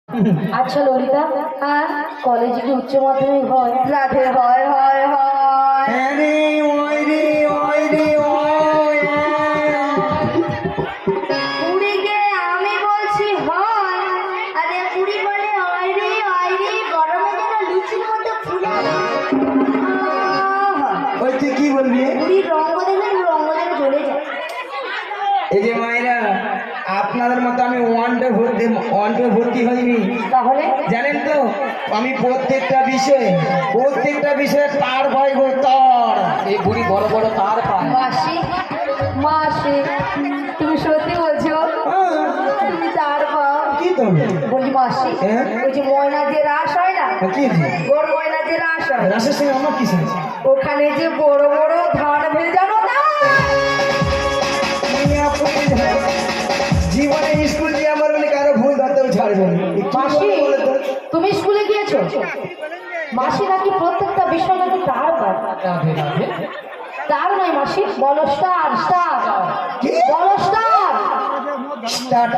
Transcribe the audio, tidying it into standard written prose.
আচ্ছা ললিতা, হ্যাঁ কলেজে কি উচ্চ মাধ্যমিক হয়? রাধে হয় হয় হয়। হ্যাঁ রে, ওই রে, ওই রে, ওই। পুরীকে আমি বলছি হয়, আরে পুরী বলে ওই রে ওই রে, গরমে যেন লুচির মতো ফুলে। ওই তুই কি বলবি? পুরীর রঙ্গ দেখলে রঙ্গ যেন জ্বলে যায়। এই যে মায়েরা, আপনাদের মতো আমি ওয়ান টে ভর্তি হইনি। তাহলে জানেন তো, আমি প্রত্যেকটা বিষয়ে তার ভয় গো, তার। এই বুড়ি বড় বড় তার পায়। মাসি মাসি, তুমি সত্যি বলছো? তুমি তার পাও? কি তুমি বলি মাসি, হ্যাঁ? ওই যে ময়না যে রাস হয় না, কি গোর ময়না যে রাস হয়, রাশের সঙ্গে আমার কি শুনছি? ওখানে যে বড় বড় ধান ভেজানো না, জীবনে স্কুল দিয়ে আমার বলে কারো ভুল ধরতেও ছাড়বে না। মাসি তুমি স্কুলে গিয়েছো? মাসি নাকি প্রত্যেকটা বিষয় নাকি তার পায়। তার নয় মাসি, বলো স্টার স্টার, কি? বলো স্টার। স্টার্ট